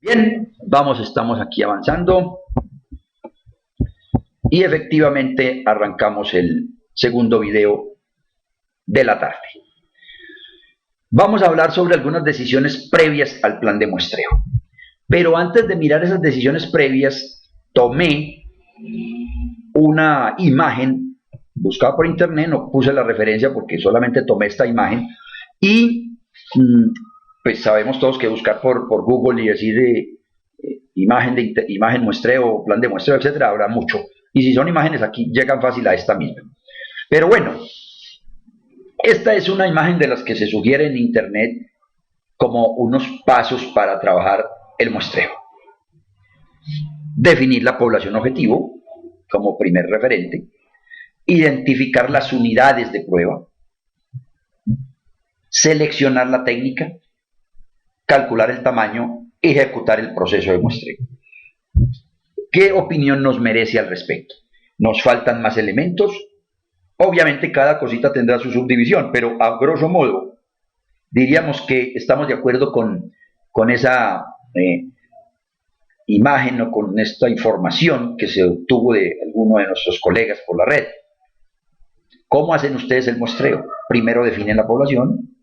Bien, vamos, estamos aquí avanzando y efectivamente arrancamos el segundo video de la tarde. Vamos a hablar sobre algunas decisiones previas al plan de muestreo. Pero antes de mirar esas decisiones previas, tomé una imagen buscada por internet, no puse la referencia porque solamente tomé esta imagen y pues sabemos todos que buscar por Google y decir imagen muestreo, plan de muestreo, etcétera, habrá mucho. Y si son imágenes aquí llegan fácil a esta misma. Pero bueno, esta es una imagen de las que se sugiere en internet como unos pasos para trabajar el muestreo. Definir la población objetivo como primer referente, identificar las unidades de prueba, seleccionar la técnica, calcular el tamaño y ejecutar el proceso de muestreo. ¿Qué opinión nos merece al respecto? ¿Nos faltan más elementos? Obviamente cada cosita tendrá su subdivisión, pero a grosso modo diríamos que estamos de acuerdo con esa imagen o con esta información que se obtuvo de alguno de nuestros colegas por la red. ¿Cómo hacen ustedes el muestreo? Primero definen la población,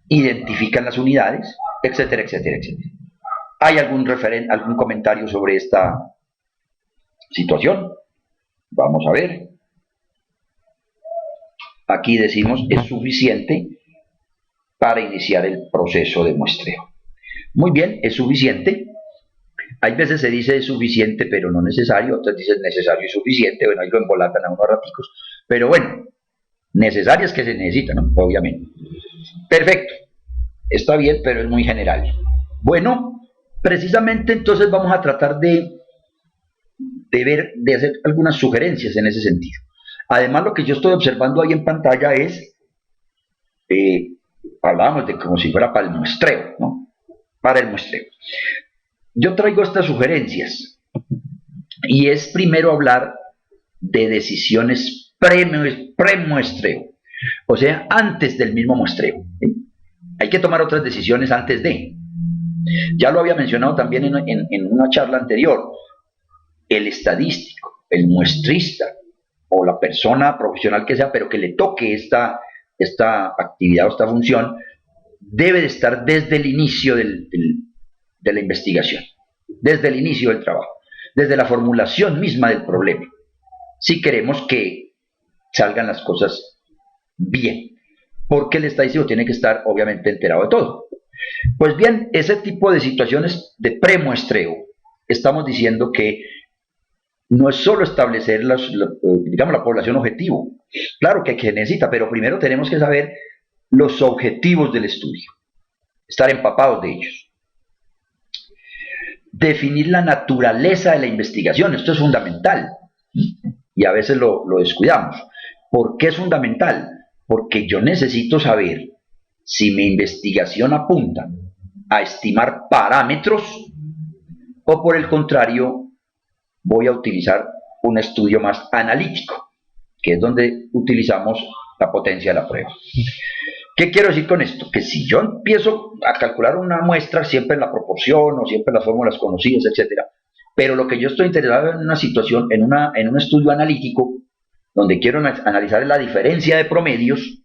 identifican las unidades, etcétera, etcétera, etcétera. ¿Hay algún comentario sobre esta situación? Vamos a ver. Aquí decimos es suficiente para iniciar el proceso de muestreo. Muy bien, es suficiente. Hay veces se dice es suficiente, pero no necesario. Otras dicen necesario y suficiente. Bueno, ahí lo embolatan a unos raticos. Pero bueno, necesario es que se necesita, ¿no? Obviamente. Perfecto. Está bien, pero es muy general. Bueno, precisamente entonces vamos a tratar de hacer algunas sugerencias en ese sentido. Además, lo que yo estoy observando ahí en pantalla es, hablábamos de como si fuera para el muestreo, ¿no? Para el muestreo. Yo traigo estas sugerencias y es primero hablar de decisiones pre-muestreo, o sea, antes del mismo muestreo. ¿Sí? Hay que tomar otras decisiones antes de. Ya lo había mencionado también en una charla anterior. El estadístico, el muestrista o la persona profesional que sea, pero que le toque esta actividad o esta función, debe de estar desde el inicio de la investigación, desde el inicio del trabajo, desde la formulación misma del problema, si queremos que salgan las cosas bien, porque el estadístico tiene que estar obviamente enterado de todo. Pues bien, ese tipo de situaciones de premuestreo, estamos diciendo que no es solo establecer digamos, la población objetivo, claro que se necesita, pero primero tenemos que saber los objetivos del estudio, estar empapados de ellos. Definir la naturaleza de la investigación, esto es fundamental y a veces lo descuidamos. ¿Por qué es fundamental? Porque yo necesito saber si mi investigación apunta a estimar parámetros o por el contrario voy a utilizar un estudio más analítico, que es donde utilizamos la potencia de la prueba. ¿Qué quiero decir con esto? Que si yo empiezo a calcular una muestra, siempre en la proporción o siempre en las fórmulas conocidas, etc. Pero lo que yo estoy interesado en una situación, en un estudio analítico, donde quiero analizar la diferencia de promedios,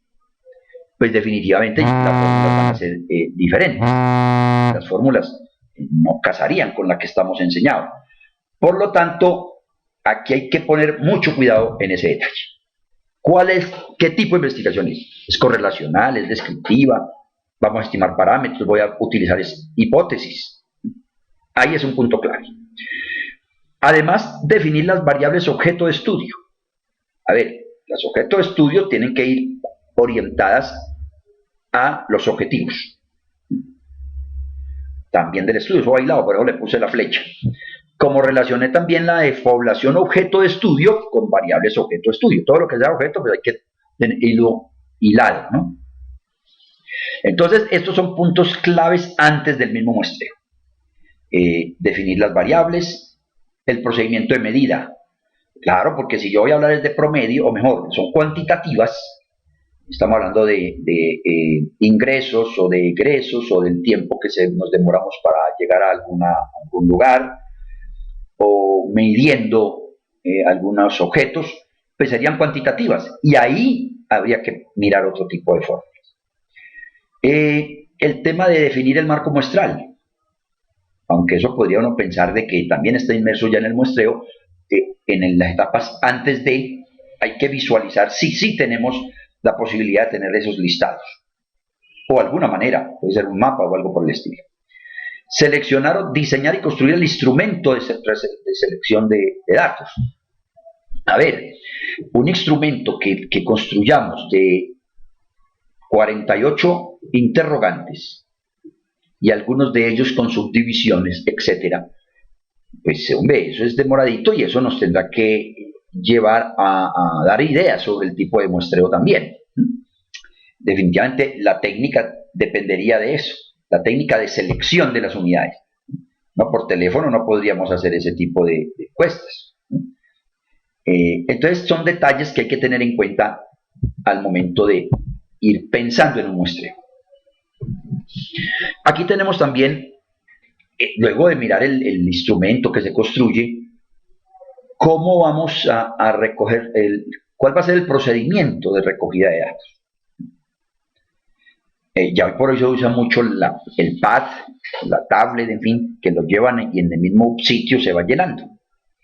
pues definitivamente las fórmulas van a ser diferentes. Las fórmulas no casarían con la que estamos enseñados. Por lo tanto, aquí hay que poner mucho cuidado en ese detalle. ¿Qué tipo de investigación es? ¿Es correlacional? ¿Es descriptiva? ¿Vamos a estimar parámetros? ¿Voy a utilizar hipótesis? Ahí es un punto clave. Además, definir las variables objeto de estudio. A ver, las objetos de estudio tienen que ir orientadas a los objetivos. También del estudio, eso bailado, por eso le puse la flecha. Como relacioné también la de población objeto de estudio con variables objeto de estudio. Todo lo que sea objeto, pues hay que irlo hilado, ¿no? Entonces, estos son puntos claves antes del mismo muestreo. Definir las variables, el procedimiento de medida. Claro, porque si yo voy a hablar de promedio, o mejor, son cuantitativas, Estamos hablando de ingresos o de egresos o del tiempo que nos demoramos para llegar a algún lugar o midiendo algunos objetos, pues serían cuantitativas y ahí habría que mirar otro tipo de fórmulas. El tema de definir el marco muestral, aunque eso podría uno pensar de que también está inmerso ya en el muestreo, en las etapas antes de, hay que visualizar si sí tenemos la posibilidad de tener esos listados, o alguna manera, puede ser un mapa o algo por el estilo. Seleccionar, diseñar y construir el instrumento de selección de datos. A ver, un instrumento que construyamos de 48 interrogantes y algunos de ellos con subdivisiones, etcétera, pues hombre, eso es demoradito y eso nos tendrá que llevar a dar ideas sobre el tipo de muestreo también. Definitivamente la técnica dependería de eso, la técnica de selección de las unidades. No, por teléfono no podríamos hacer ese tipo de encuestas. Entonces son detalles que hay que tener en cuenta al momento de ir pensando en un muestreo. Aquí tenemos también, luego de mirar el instrumento que se construye, cómo vamos a recoger, cuál va a ser el procedimiento de recogida de datos. Ya hoy por hoy se usa mucho el pad, la tablet, en fin, que lo llevan y en el mismo sitio se va llenando,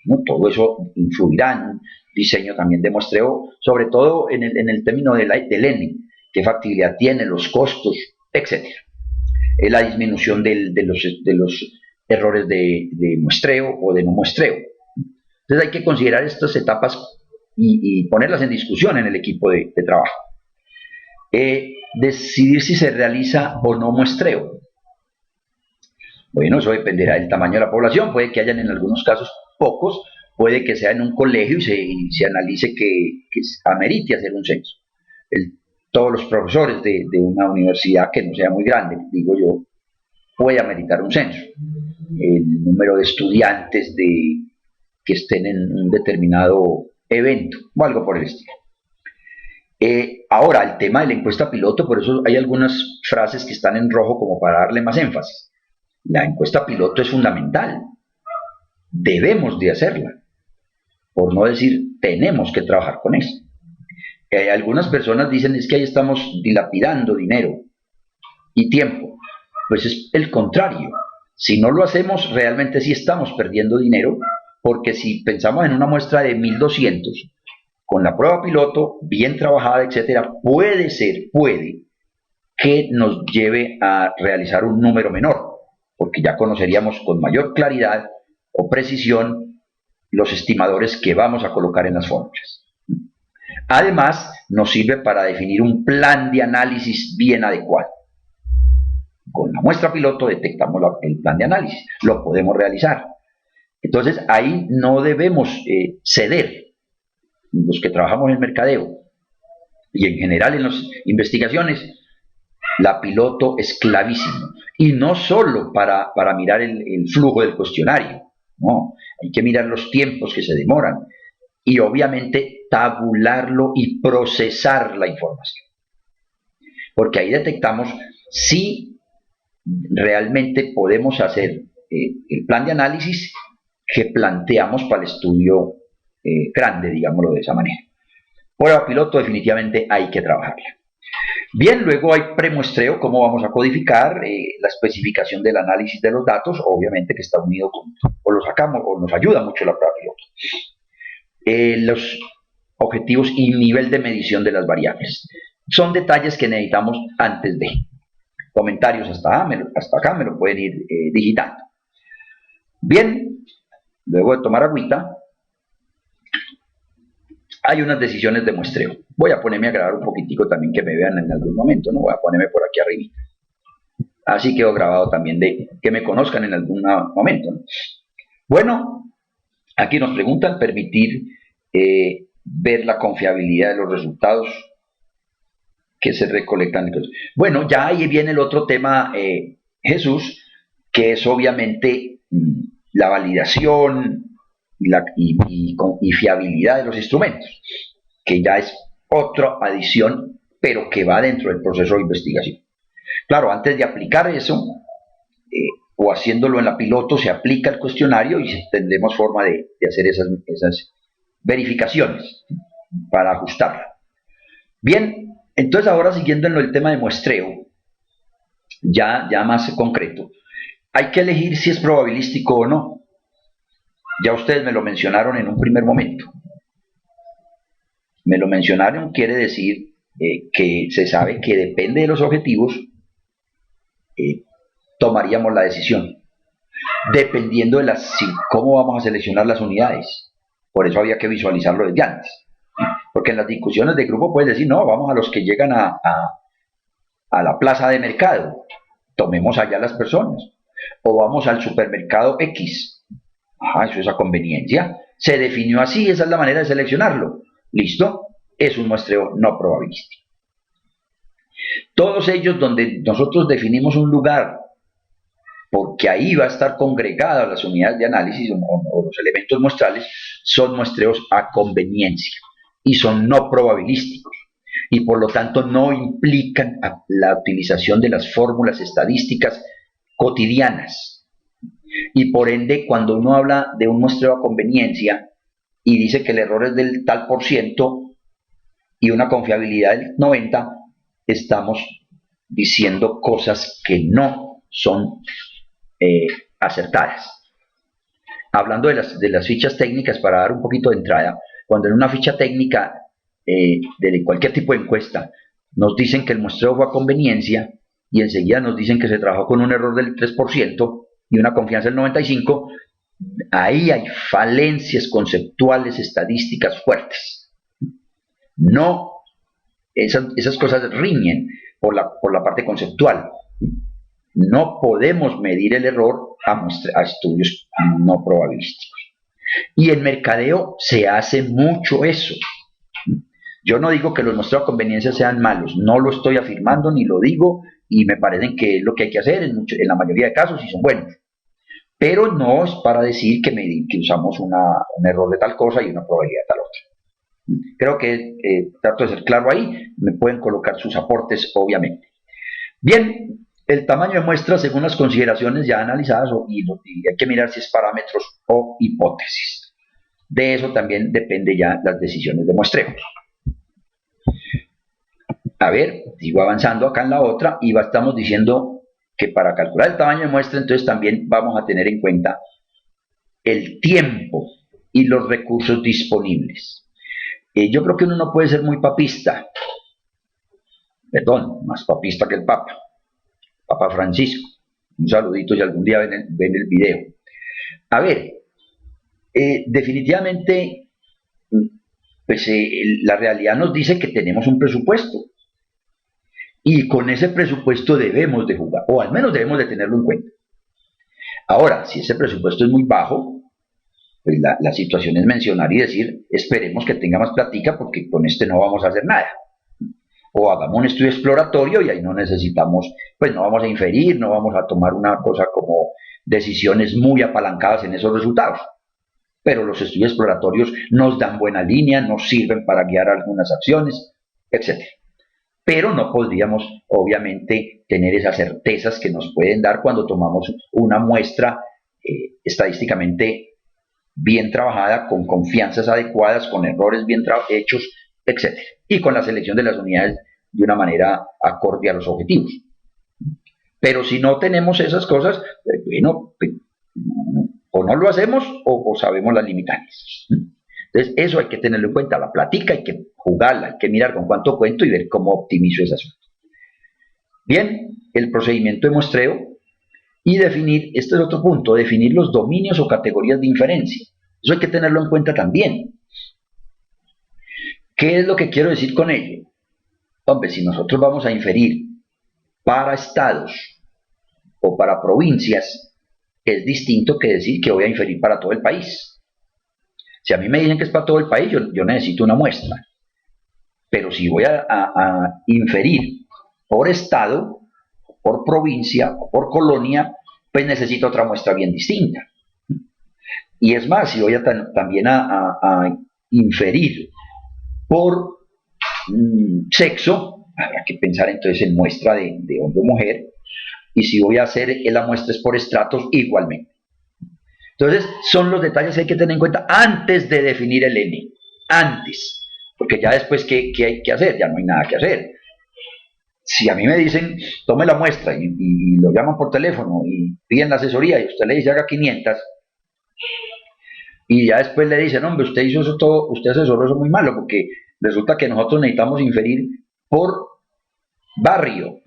¿no? Todo eso influirá en un diseño también de muestreo, sobre todo en el término del N, qué factibilidad tiene, los costos, etc. La disminución de los errores de muestreo o de no muestreo. Entonces hay que considerar estas etapas y ponerlas en discusión en el equipo de trabajo. Decidir si se realiza o no muestreo. Bueno, eso dependerá del tamaño de la población, puede que hayan en algunos casos pocos, puede que sea en un colegio y se analice que amerite hacer un censo. Todos los profesores de una universidad que no sea muy grande, digo yo, puede ameritar un censo. El número de estudiantes que estén en un determinado evento o algo por el estilo. Ahora, el tema de la encuesta piloto, por eso hay algunas frases que están en rojo como para darle más énfasis. La encuesta piloto es fundamental. Debemos de hacerla. Por no decir, tenemos que trabajar con eso. Algunas personas dicen es que ahí estamos dilapidando dinero y tiempo. Pues es el contrario. Si no lo hacemos, realmente sí estamos perdiendo dinero, porque si pensamos en una muestra de 1200, con la prueba piloto, bien trabajada, etcétera, puede que nos lleve a realizar un número menor, porque ya conoceríamos con mayor claridad o precisión los estimadores que vamos a colocar en las fórmulas. Además, nos sirve para definir un plan de análisis bien adecuado. Con la muestra piloto detectamos el plan de análisis, lo podemos realizar. Entonces, ahí no debemos ceder. Los que trabajamos en mercadeo y en general en las investigaciones, la piloto es clavísimo. Y no solo para mirar el flujo del cuestionario, no, hay que mirar los tiempos que se demoran y obviamente tabularlo y procesar la información. Porque ahí detectamos si realmente podemos hacer el plan de análisis que planteamos para el estudio grande, digámoslo de esa manera. Prueba piloto definitivamente hay que trabajarla. Bien, luego hay premuestreo, cómo vamos a codificar la especificación del análisis de los datos, obviamente que está unido con, o lo sacamos, o nos ayuda mucho la prueba piloto. Los objetivos y nivel de medición de las variables. Son detalles que necesitamos antes de. Comentarios hasta acá me lo pueden ir digitando. Bien, luego de tomar agüita, hay unas decisiones de muestreo. Voy a ponerme a grabar un poquitico también que me vean en algún momento, ¿no? Voy a ponerme por aquí arriba. Así quedó grabado también de que me conozcan en algún momento, ¿no? Bueno, aquí nos preguntan permitir ver la confiabilidad de los resultados que se recolectan. Bueno, ya ahí viene el otro tema, Jesús, que es obviamente la validación y fiabilidad de los instrumentos, que ya es otra adición pero que va dentro del proceso de investigación. Claro, antes de aplicar eso, o haciéndolo en la piloto, se aplica el cuestionario y tendremos forma de hacer esas verificaciones para ajustarla. Bien, entonces ahora siguiendo en el tema de muestreo, ya más concreto, hay que elegir si es probabilístico o no. Ya ustedes me lo mencionaron en un primer momento. Me lo mencionaron, quiere decir que se sabe que depende de los objetivos, tomaríamos la decisión, dependiendo de cómo vamos a seleccionar las unidades. Por eso había que visualizarlo desde antes. Porque en las discusiones de grupo puedes decir, no, vamos a los que llegan a la plaza de mercado, tomemos allá las personas. O vamos al supermercado X. Eso es a conveniencia. Se definió así, esa es la manera de seleccionarlo. ¿Listo? Es un muestreo no probabilístico. Todos ellos donde nosotros definimos un lugar, porque ahí va a estar congregadas las unidades de análisis o los elementos muestrales, son muestreos a conveniencia y son no probabilísticos. Y por lo tanto no implican la utilización de las fórmulas estadísticas cotidianas. Y por ende, cuando uno habla de un muestreo a conveniencia y dice que el error es del tal por ciento y una confiabilidad del 90%, estamos diciendo cosas que no son acertadas. Hablando de las fichas técnicas, para dar un poquito de entrada, cuando en una ficha técnica de cualquier tipo de encuesta nos dicen que el muestreo fue a conveniencia y enseguida nos dicen que se trabajó con un error del 3% y una confianza del 95%, ahí hay falencias conceptuales estadísticas fuertes. No, esas cosas riñen por la parte conceptual. No podemos medir el error a estudios no probabilísticos. Y en mercadeo se hace mucho eso. Yo no digo que los muestreos a conveniencia sean malos, no lo estoy afirmando ni lo digo, y me parecen que es lo que hay que hacer en la mayoría de casos y son buenos. Pero no es para decir que usamos un error de tal cosa y una probabilidad de tal otra. Creo que trato de ser claro ahí, me pueden colocar sus aportes obviamente. Bien, el tamaño de muestra según las consideraciones ya analizadas y hay que mirar si es parámetros o hipótesis. De eso también depende ya las decisiones de muestreo. A ver, sigo avanzando acá en la otra y estamos diciendo que para calcular el tamaño de muestra entonces también vamos a tener en cuenta el tiempo y los recursos disponibles. Yo creo que uno no puede ser muy papista, perdón, más papista que el Papa Francisco. Un saludito si algún día ven el video. A ver, definitivamente, pues la realidad nos dice que tenemos un presupuesto y con ese presupuesto debemos de jugar, o al menos debemos de tenerlo en cuenta. Ahora, si ese presupuesto es muy bajo, pues la situación es mencionar y decir, esperemos que tenga más platica porque con este no vamos a hacer nada. O hagamos un estudio exploratorio y ahí no necesitamos, pues no vamos a inferir, no vamos a tomar una cosa como decisiones muy apalancadas en esos resultados. Pero los estudios exploratorios nos dan buena línea, nos sirven para guiar algunas acciones, etc. Pero no podríamos, obviamente, tener esas certezas que nos pueden dar cuando tomamos una muestra estadísticamente bien trabajada, con confianzas adecuadas, con errores bien hechos, etc. Y con la selección de las unidades de una manera acorde a los objetivos. Pero si no tenemos esas cosas, bueno, o no lo hacemos o sabemos las limitantes. Entonces, eso hay que tenerlo en cuenta. La platica hay que jugarla, hay que mirar con cuánto cuento y ver cómo optimizo ese asunto. Bien, el procedimiento de muestreo y definir, este es otro punto, definir los dominios o categorías de inferencia. Eso hay que tenerlo en cuenta también. ¿Qué es lo que quiero decir con ello? Hombre, si nosotros vamos a inferir para estados o para provincias, es distinto que decir que voy a inferir para todo el país. Si a mí me dicen que es para todo el país, yo necesito una muestra. Pero si voy a inferir por estado, por provincia o por colonia, pues necesito otra muestra bien distinta. Y es más, si voy también a inferir por sexo, habrá que pensar entonces en muestra de hombre o mujer, y si voy a hacer la muestra es por estratos igualmente. Entonces, son los detalles que hay que tener en cuenta antes de definir el N, antes, porque ya después, ¿qué hay que hacer? Ya no hay nada que hacer. Si a mí me dicen, tome la muestra y lo llaman por teléfono y piden la asesoría y usted le dice haga 500, y ya después le dicen, hombre, usted hizo eso todo, usted asesoró eso muy malo, porque resulta que nosotros necesitamos inferir por barrio,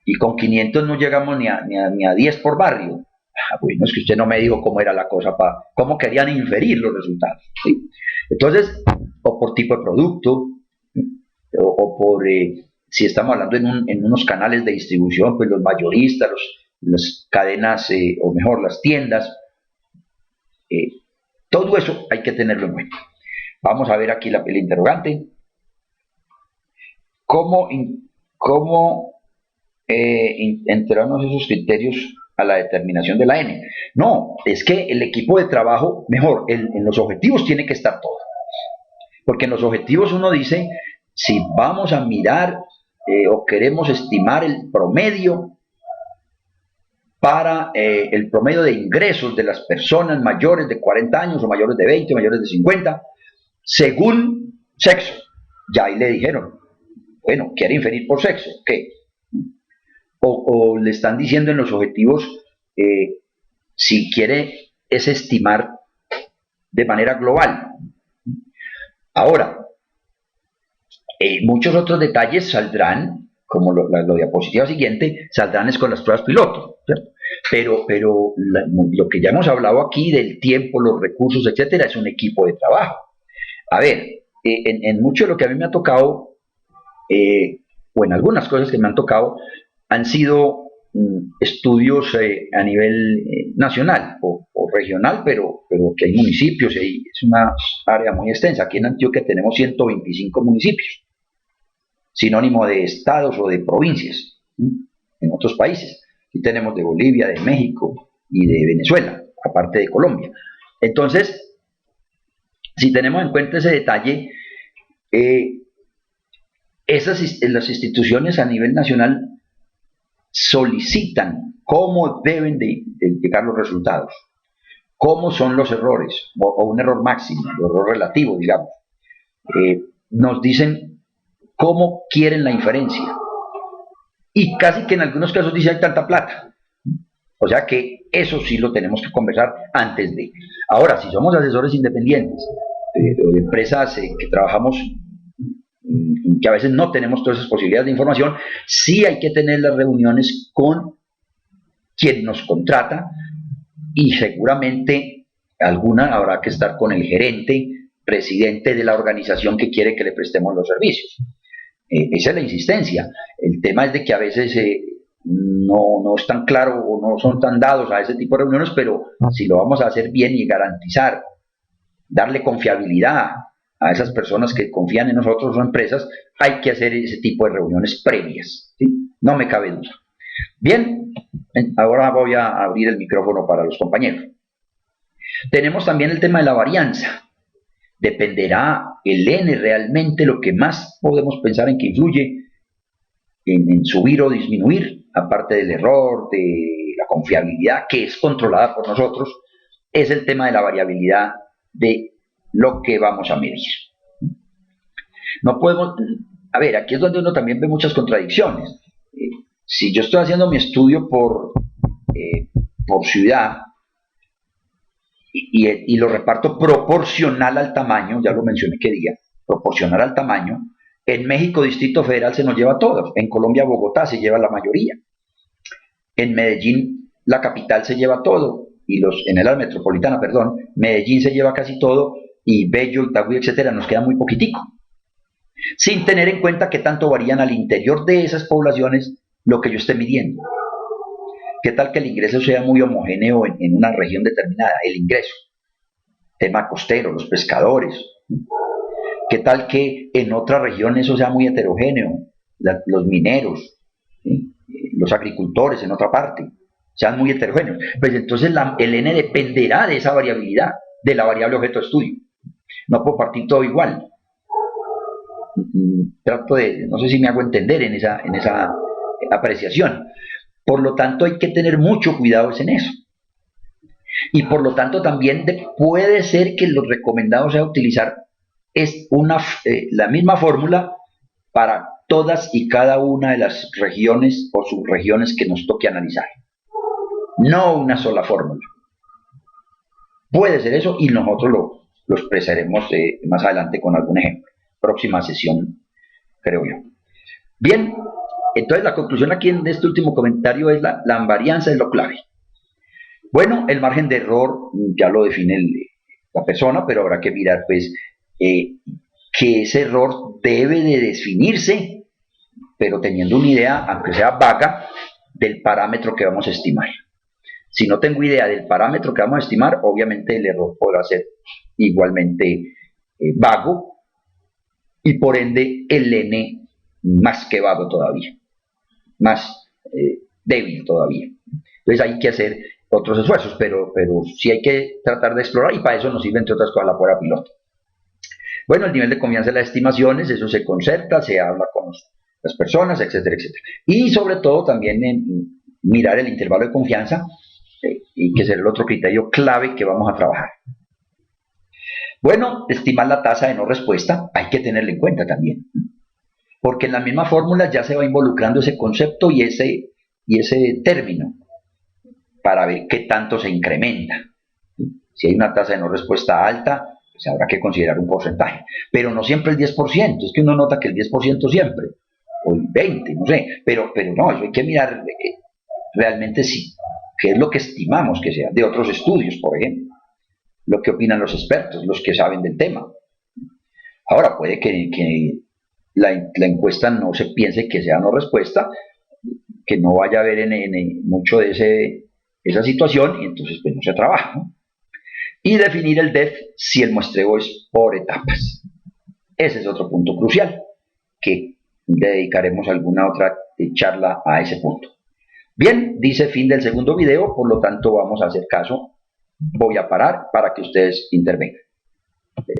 y con 500 no llegamos ni a 10 por barrio. Bueno, es que usted no me dijo cómo era la cosa, cómo querían inferir los resultados. ¿Sí? Entonces, o por tipo de producto, o por, si estamos hablando en unos canales de distribución, pues los mayoristas, las cadenas, o mejor, las tiendas, todo eso hay que tenerlo en cuenta. Vamos a ver aquí el interrogante. ¿Cómo enterarnos esos criterios a la determinación de la N? No, es que el equipo de trabajo, mejor, en los objetivos tiene que estar todo. Porque en los objetivos uno dice, si vamos a mirar o queremos estimar el promedio para el promedio de ingresos de las personas mayores de 40 años o mayores de 20, mayores de 50, según sexo. Ya ahí le dijeron, bueno, quiere inferir por sexo, ¿qué? O le están diciendo en los objetivos, si quiere es estimar de manera global. Ahora, muchos otros detalles saldrán, como la diapositiva siguiente, saldrán es con las pruebas piloto, ¿cierto? Pero lo que ya hemos hablado aquí del tiempo, los recursos, etcétera, es un equipo de trabajo. A ver, en mucho de lo que a mí me ha tocado, o en algunas cosas que me han tocado, han sido estudios a nivel nacional o regional, pero que hay municipios, es una área muy extensa. Aquí en Antioquia tenemos 125 municipios, sinónimo de estados o de provincias, en otros países. Aquí tenemos de Bolivia, de México y de Venezuela, aparte de Colombia. Entonces, si tenemos en cuenta ese detalle, las instituciones a nivel nacional solicitan cómo deben de llegar los resultados, cómo son los errores, o un error máximo, o error relativo, digamos. Nos dicen cómo quieren la inferencia, y casi que en algunos casos dice hay tanta plata. O sea que eso sí lo tenemos que conversar antes de. Ahora, si somos asesores independientes, o de empresas que trabajamos, que a veces no tenemos todas esas posibilidades de información, sí hay que tener las reuniones con quien nos contrata, y seguramente alguna habrá que estar con el gerente, presidente de la organización que quiere que le prestemos los servicios. Esa es la insistencia. El tema es de que a veces no es tan claro o no son tan dados a ese tipo de reuniones, pero si lo vamos a hacer bien y garantizar, darle confiabilidad a esas personas que confían en nosotros o empresas, hay que hacer ese tipo de reuniones previas, ¿sí? No me cabe duda. Bien, ahora voy a abrir el micrófono para los compañeros. Tenemos también el tema de la varianza. Dependerá el N realmente lo que más podemos pensar en que influye en subir o disminuir, aparte del error, de la confiabilidad que es controlada por nosotros, es el tema de la variabilidad de lo que vamos a medir. No podemos, a ver, aquí es donde uno también ve muchas contradicciones. Si yo estoy haciendo mi estudio por ciudad y lo reparto proporcional al tamaño, ya lo mencioné que día, proporcional al tamaño, en México Distrito Federal se nos lleva todo, en Colombia Bogotá se lleva la mayoría, en Medellín la capital se lleva todo, y en el área metropolitana, perdón, Medellín se lleva casi todo, y Bello, Itagüí, etcétera, nos queda muy poquitico, sin tener en cuenta que tanto varían al interior de esas poblaciones lo que yo esté midiendo. ¿Qué tal que el ingreso sea muy homogéneo en una región determinada? El ingreso, tema costero, los pescadores. ¿Qué tal que en otra región eso sea muy heterogéneo? Los mineros, ¿sí? Los agricultores en otra parte, sean muy heterogéneos. Pues entonces el N dependerá de esa variabilidad, de la variable objeto de estudio. No puedo partir todo igual. trato de, no sé si me hago entender en esa apreciación. Por lo tanto, hay que tener mucho cuidado en eso. Y por lo tanto, también puede ser que lo recomendado sea utilizar la misma fórmula para todas y cada una de las regiones o subregiones que nos toque analizar. No una sola fórmula. Puede ser eso y nosotros lo expresaremos más adelante con algún ejemplo. Próxima sesión, creo yo. Bien, entonces la conclusión aquí de este último comentario es la invarianza es lo clave. Bueno, el margen de error ya lo define la persona, pero habrá que mirar pues que ese error debe de definirse, pero teniendo una idea, aunque sea vaga, del parámetro que vamos a estimar. Si no tengo idea del parámetro que vamos a estimar, obviamente el error podrá ser igualmente vago y por ende el n más que vago todavía, más débil todavía. Entonces hay que hacer otros esfuerzos, pero sí hay que tratar de explorar y para eso nos sirve entre otras cosas la prueba piloto. Bueno, el nivel de confianza de las estimaciones, eso se concerta, se habla con las personas, etcétera, etcétera. Y sobre todo también mirar el intervalo de confianza, y que será el otro criterio clave que vamos a trabajar. Bueno, estimar la tasa de no respuesta, hay que tenerlo en cuenta también, porque en la misma fórmula ya se va involucrando ese concepto y ese término para ver qué tanto se incrementa. Si hay una tasa de no respuesta alta, pues habrá que considerar un porcentaje, pero no siempre el 10%, es que uno nota que el 10% siempre, o el 20%, no sé, pero no, eso hay que mirar realmente sí, qué es lo que estimamos que sea, de otros estudios, por ejemplo, lo que opinan los expertos, los que saben del tema. Ahora, puede que la encuesta no se piense que sea no respuesta, que no vaya a haber mucho de esa situación, y entonces pues no se trabaja, ¿no? Y definir el DEF si el muestreo es por etapas. Ese es otro punto crucial, que dedicaremos alguna otra charla a ese punto. Bien, dice fin del segundo video, por lo tanto vamos a hacer caso. Voy a parar para que ustedes intervengan.